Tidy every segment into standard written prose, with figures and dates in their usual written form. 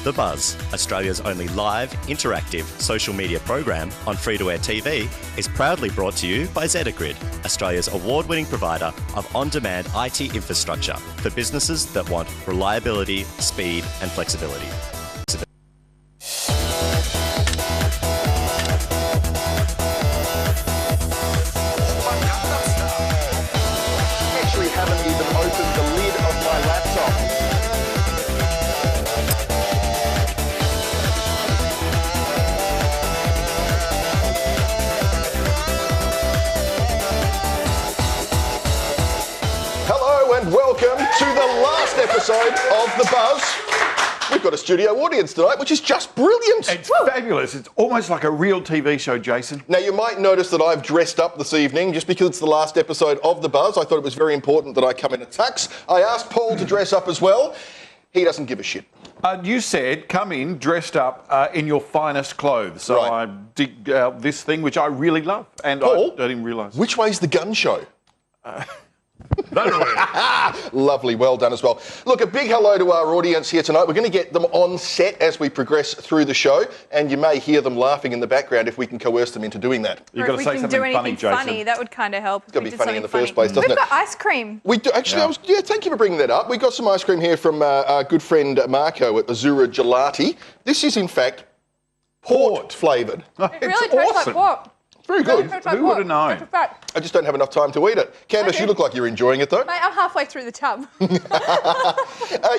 The Buzz, Australia's only live, interactive social media program on free-to-air TV, is proudly brought to you by Zetagrid, Australia's award-winning provider of on-demand IT infrastructure for businesses that want reliability, speed and flexibility. Actually haven't even opened the lid of my laptop. Hello and welcome to the last episode of The Buzz. We've got a studio audience tonight, which is just brilliant. It's fabulous. It's almost like a real TV show, Jason. Now, you might notice that I've dressed up this evening just because it's the last episode of The Buzz. I thought it was very important that I come in a tux. I asked Paul to dress up as well. He doesn't give a shit. You said come in dressed up in your finest clothes. So Right. I dig out this thing, which I really love. And Paul, I don't even realise. Which way's the gun show? No. Lovely, well done as well. Look, a big hello to our audience here tonight. We're going to get them on set as we progress through the show, and you may hear them laughing in the background if we can coerce them into doing that. You've got to say something funny, Jason. Funny, that would kind of help. It's got to be funny in the first place, doesn't We've it? got ice cream. We do, actually, thank you for bringing that up. We got some ice cream here from our good friend Marco at Azura Gelati. This is, in fact, port flavoured. It really tastes like pork. Very good. Who would have known? I just don't have enough time to eat it. Candace, Okay. you look like you're enjoying it, though. Mate, I'm halfway through the tub.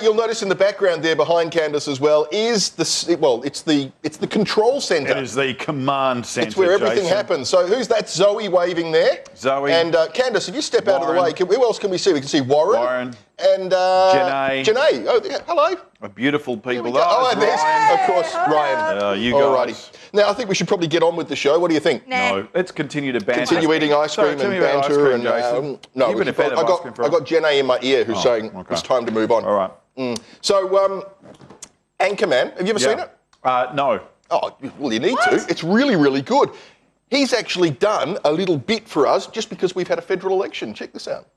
You'll notice in the background there behind Candace as well is it's the control centre. It is the command centre, It's where everything Jason. happens. So who's that Zoe waving there? Zoe. And Candace, if you step out of the way, Warren. who else can we see? We can see Warren. And Janae. Janae. Oh, yeah, hello. Beautiful Here people. we go. Oh, and there's, Ryan. of course, Ryan. You Alrighty. guys. Now, I think we should probably get on with the show. What do you think? Nah. No, let's continue to banter. Continue eating ice So, cream tell and me about ice banter cream, and Jason. no, You've been a fan of I ice cream for a got Janae in my ear who's saying okay. it's time to move on. All right. So, Anchorman, have you ever seen it? No. Oh, well, you need to. It's really, really good. He's actually done a little bit for us just because we've had a federal election. Check this out.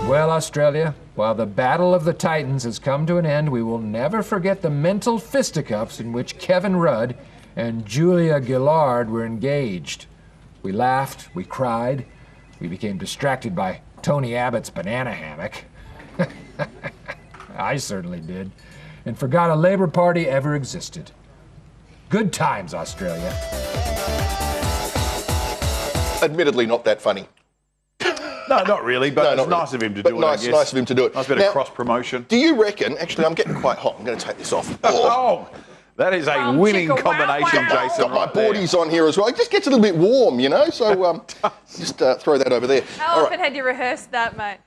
Well, Australia, while the Battle of the Titans has come to an end, we will never forget the mental fisticuffs in which Kevin Rudd and Julia Gillard were engaged. We laughed, we cried, we became distracted by Tony Abbott's banana hammock. I certainly did, and forgot a Labour Party ever existed. Good times, Australia. Admittedly, not that funny. No, not really, but No, it's not nice really. of him to But do it, nice- I guess. nice of him to do it. Nice bit Now- of cross-promotion. Do you reckon, actually, I'm getting quite hot. I'm going to take this off. Oh, that is a winning chicka, wow, combination, wow. Jason. Got my right there. boardies on here as well. It just gets a little bit warm, you know, so just throw that over there. How All often had you rehearsed that, mate?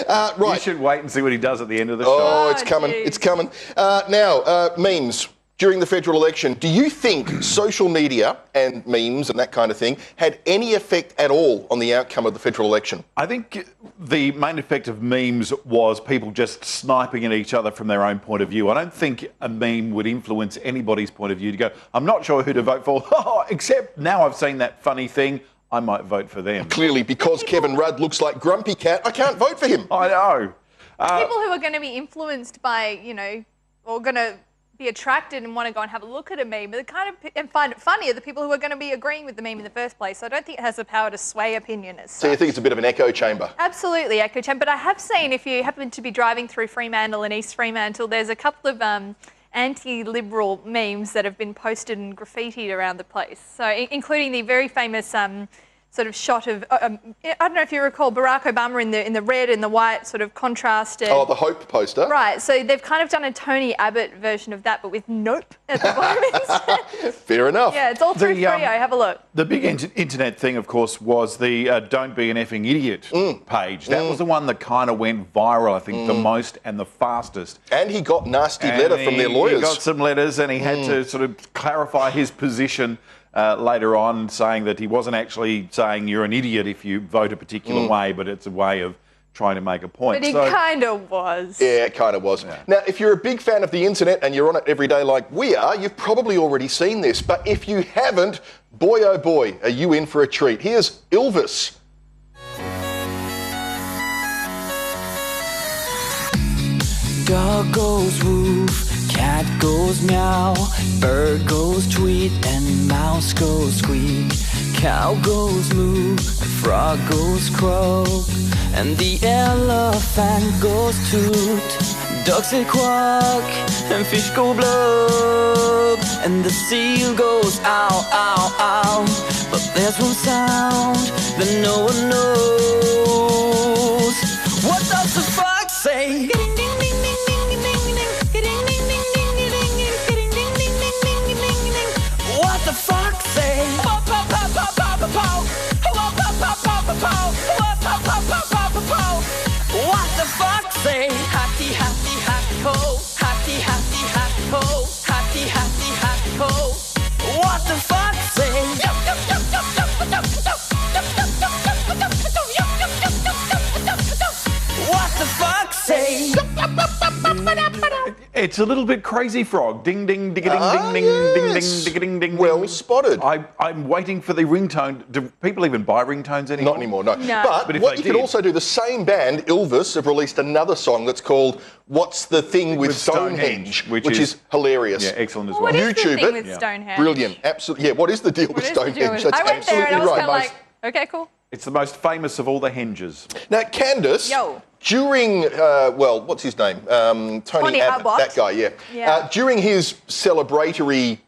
right. You should wait and see what he does at the end of the Oh, show. it's coming. geez. It's coming. Now, memes. During the federal election, do you think social media and memes and that kind of thing had any effect at all on the outcome of the federal election? I think the main effect of memes was people just sniping at each other from their own point of view. I don't think a meme would influence anybody's point of view to go, I'm not sure who to vote for, except now I've seen that funny thing, I might vote for them. Clearly, because Kevin Rudd looks like Grumpy Cat, I can't vote for him. I know. People who are going to be influenced by, or going to be attracted and want to go and have a look at a meme, but and find it funny are the people who are going to be agreeing with the meme in the first place. So I don't think it has the power to sway opinion as So you such. think it's a bit of an echo chamber? Absolutely, echo chamber. But I have seen, if you happen to be driving through Fremantle and East Fremantle, there's a couple of anti-liberal memes that have been posted and graffitied around the place. So including the very famous sort of shot of, I don't know if you recall, Barack Obama in the red and the white sort of contrasted. Oh, the Hope poster. Right, so they've kind of done a Tony Abbott version of that, but with nope at the bottom instead. Fair enough. Yeah, it's all through Freo. Have a look. The big internet thing, of course, was the Don't Be an Effing Idiot page. That was the one that kind of went viral, I think, the most and the fastest. And he got nasty letter from their lawyers. He got some letters and he had to sort of clarify his position later on, saying that he wasn't actually saying you're an idiot if you vote a particular way, but it's a way of trying to make a point. But he kind of was. Yeah, it kind of was. Now, if you're a big fan of the internet and you're on it every day like we are, you've probably already seen this. But if you haven't, boy oh boy, are you in for a treat. Here's Elvis. Dog goes woof, goes meow, bird goes tweet, and mouse goes squeak. Cow goes moo, frog goes croak, and the elephant goes toot. Ducks say quack, and fish go blub, and the seal goes ow, ow, ow. But there's one sound that no one knows. What does the fox say? What the fox say? What the fox say? Happy, happy, happy ho. Happy, happy, happy ho. Happy, happy, happy ho. What the fox say? What the fox say? It's a little bit crazy, Frog. Ding, ding, ding, ding, ding, ding, ding, ding, ding, ding. Well spotted. I'm waiting for the ringtone. Do people even buy ringtones anymore? Not anymore, no. No. But if what they you could did- also do, the same band, Ilvis, have released another song that's called What's the Thing with Stonehenge, which is hilarious. Yeah, excellent as well. What is the YouTube thing it. with Yeah. Stonehenge? Brilliant, absolutely. Yeah, what is the deal What with is the deal Stonehenge? with- That's I went there and I absolutely was right. kind of like, okay, cool. It's the most famous of all the henges. Now, Candace, Yo. during, what's his name? Tony Abbott, Abbott. that guy, yeah. Yeah. During his celebratory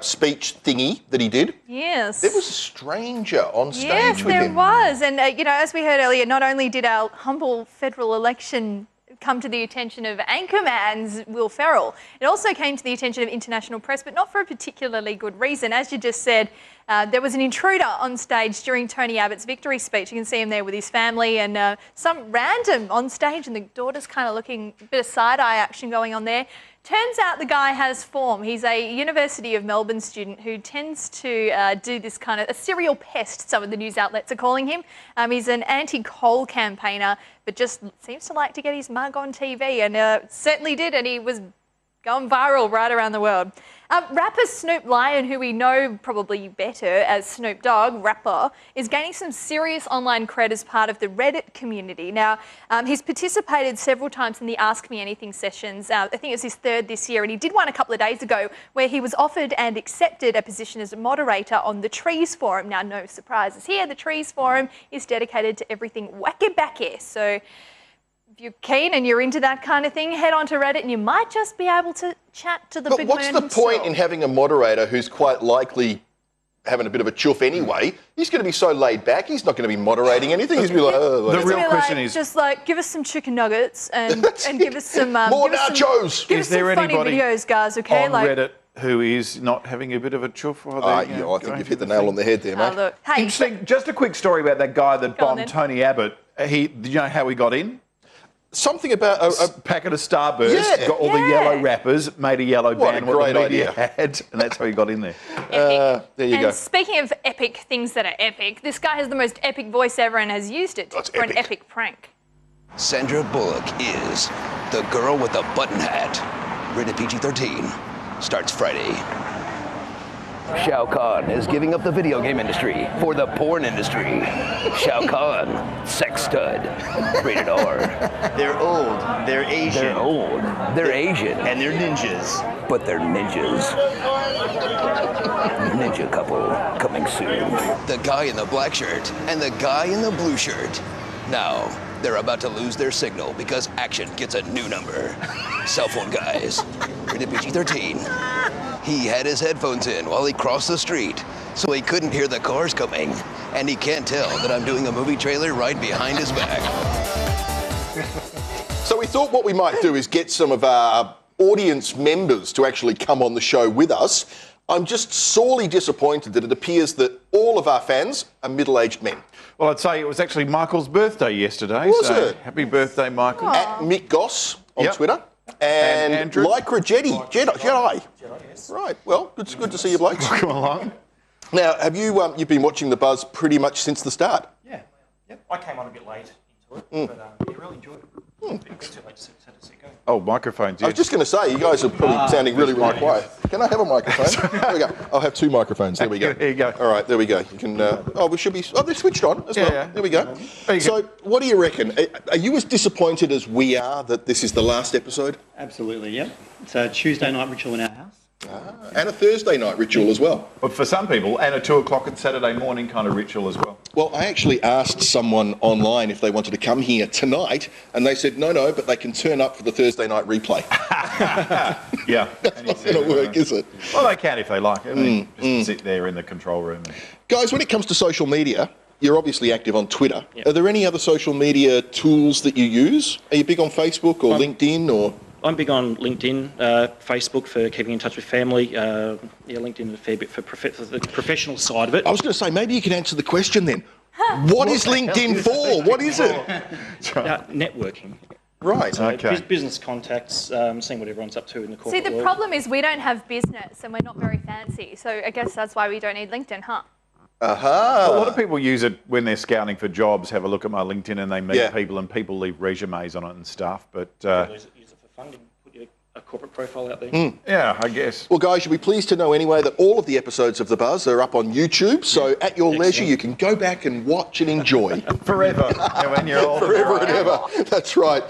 speech thingy that he did, Yes. there was a stranger on stage Yes, with there him. was. And, as we heard earlier, not only did our humble federal election come to the attention of Anchorman's Will Ferrell, it also came to the attention of international press, but not for a particularly good reason. As you just said, there was an intruder on stage during Tony Abbott's victory speech. You can see him there with his family and some random on stage, and the daughter's kind of looking, a bit of side-eye action going on there. Turns out the guy has form. He's a University of Melbourne student who tends to do this kind of a serial pest, some of the news outlets are calling him. He's an anti-coal campaigner, but just seems to like to get his mug on TV, and certainly did, and he was going viral right around the world. Rapper Snoop Lion, who we know probably better as Snoop Dogg, rapper, is gaining some serious online cred as part of the Reddit community. Now, he's participated several times in the Ask Me Anything sessions. I think it was his third this year, and he did one a couple of days ago where he was offered and accepted a position as a moderator on the Trees Forum. Now, no surprises here, the Trees Forum is dedicated to everything wacky-backy. So if you're keen and you're into that kind of thing, head on to Reddit and you might just be able to chat to the But big what's man the himself. point in having a moderator who's quite likely having a bit of a chuff anyway? He's going to be so laid back, he's not going to be moderating anything. He's going to be like, oh, The whatever. real Be question like, is, just like give us some chicken nuggets and give us some More give us some- nachos. Give Is us some there funny anybody videos, guys. Okay, on Reddit who is not having a bit of a chuff while they're, Yeah, I think going you've through hit the nail on the head there, mate. look, hey, Interesting. Just a quick story about that guy that Go on bombed then. Tony Abbott. Did you know how he got in? Something about A packet of Starburst, Yeah. got all the yellow wrappers, made a yellow What a band what great the media idea. had, and that's how he got in there. there you and go. speaking of epic things that are epic, this guy has the most epic voice ever and has used it That's for an epic. epic prank. Sandra Bullock is the girl with the button hat. Rated PG-13. Starts Friday. Shao Kahn is giving up the video game industry for the porn industry. Shao Kahn, sex stud. Rated R. They're old, they're Asian, They're old. They're Asian. and they're ninjas. But they're ninjas. Ninja couple coming soon. The guy in the black shirt and the guy in the blue shirt. Now, they're about to lose their signal because Action gets a new number. Cell phone guys. Rated PG-13. He had his headphones in while he crossed the street, so he couldn't hear the cars coming. And he can't tell that I'm doing a movie trailer right behind his back. So we thought what we might do is get some of our audience members to actually come on the show with us. I'm just sorely disappointed that it appears that all of our fans are middle-aged men. Well, I'd say it was actually Michael's birthday yesterday. Was so it? Happy birthday, Michael. At Mick Goss on Yep. Twitter. And Andrew? Lycra Jedi. Right, well, good to see you blokes. Come along. Now, have you you've been watching The Buzz pretty much since the start? Yeah, yep. I came on a bit late into it, but yeah, really enjoyed it. It's too late to sit go. Oh, microphones. I was just going to say, you guys are probably sounding really, really quiet. Can I have a microphone? There we go. I'll have two microphones. There we go. There you go. All right, there we go. You can. We should be. Oh, they're switched on as well. Yeah. There we go. There you So, go. what do you reckon? Are you as disappointed as we are that this is the last episode? Absolutely, yep. It's a Tuesday night ritual in our house. And a Thursday night ritual as well. But for some people, and a 2 o'clock at Saturday morning kind of ritual as well. Well, I actually asked someone online if they wanted to come here tonight, and they said no, but they can turn up for the Thursday night replay. Yeah. That's not going to work, is it? Well, they can if they like. I mean, just sit there in the control room. Guys, when it comes to social media, you're obviously active on Twitter. Yep. Are there any other social media tools that you use? Are you big on Facebook or LinkedIn or...? I'm big on LinkedIn, Facebook for keeping in touch with family. LinkedIn a fair bit for the professional side of it. I was going to say, maybe you can answer the question then. What is LinkedIn for? What is it? Networking. Right. So Okay. Business contacts, seeing what everyone's up to in the corporate See, the world. problem is we don't have business and we're not very fancy. So I guess that's why we don't need LinkedIn, huh? Aha. A lot of people use it when they're scouting for jobs, have a look at my LinkedIn and they meet people and people leave resumes on it and stuff. But Use it for funding, put a corporate profile out there. yeah, I guess. Well, guys, you'll be pleased to know anyway that all of the episodes of The Buzz are up on YouTube. So at your leisure, you can go back and watch and enjoy. Forever. When you're old. Forever and ever. That's right.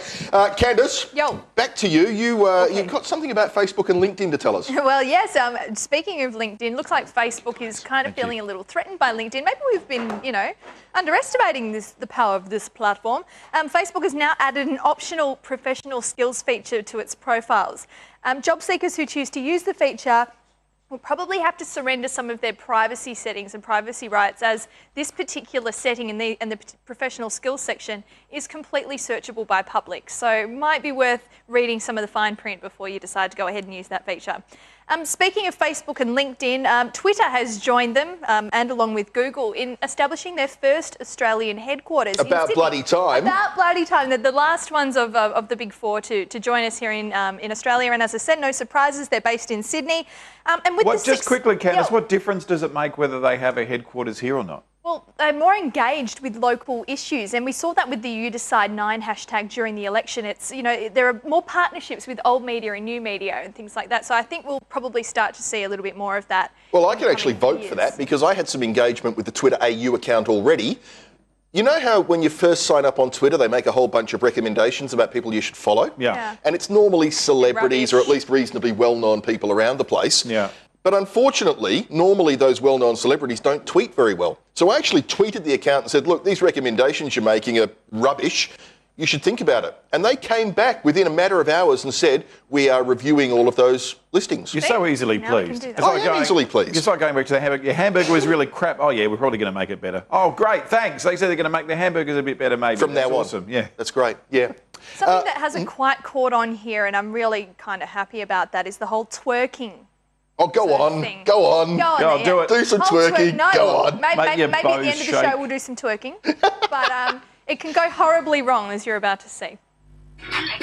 Candice, Yo. back to you. You've got something about Facebook and LinkedIn to tell us. Well, yes. Speaking of LinkedIn, looks like Facebook is kind of feeling a little threatened by LinkedIn. Maybe we've been, underestimating the power of this platform. Facebook has now added an optional professional skills feature to its profiles. Job seekers who choose to use the feature will probably have to surrender some of their privacy settings and privacy rights, as this particular setting in the professional skills section is completely searchable by public. So it might be worth reading some of the fine print before you decide to go ahead and use that feature. Speaking of Facebook and LinkedIn, Twitter has joined them, and along with Google, in establishing their first Australian headquarters in About Sydney. bloody time. About bloody time. They're the last ones of the big four to join us here in Australia. And as I said, no surprises, they're based in Sydney. And with Just quickly, Candice, what difference does it make whether they have a headquarters here or not? Well, they're more engaged with local issues, and we saw that with the YouDecide9 hashtag during the election. It's, there are more partnerships with old media and new media and things like that. So I think we'll probably start to see a little bit more of that. Well, I can actually vote for that because I had some engagement with the Twitter AU account already. You know how when you first sign up on Twitter, they make a whole bunch of recommendations about people you should follow? Yeah. And it's normally celebrities or at least reasonably well-known people around the place. Yeah. But unfortunately, normally those well-known celebrities don't tweet very well. So I actually tweeted the account and said, look, these recommendations you're making are rubbish. You should think about it. And they came back within a matter of hours and said, we are reviewing all of those listings. You're so easily Now we can pleased. do that. It's I am easily pleased. It's like going back to the hamburger. Your hamburger was really crap. Oh, yeah, we're probably going to make it better. Oh, great, thanks. They said they're going to make their hamburgers a bit better, maybe. From That's now on. awesome. Yeah. That's great, yeah. Something that hasn't quite caught on here, and I'm really kind of happy about that, is the whole twerking. Oh, go on, thing. go on. Go, do it. Do some Whole twerking, No, go on. Make Maybe your at the end bows of the shake. show we'll do some twerking. But it can go horribly wrong, as you're about to see. I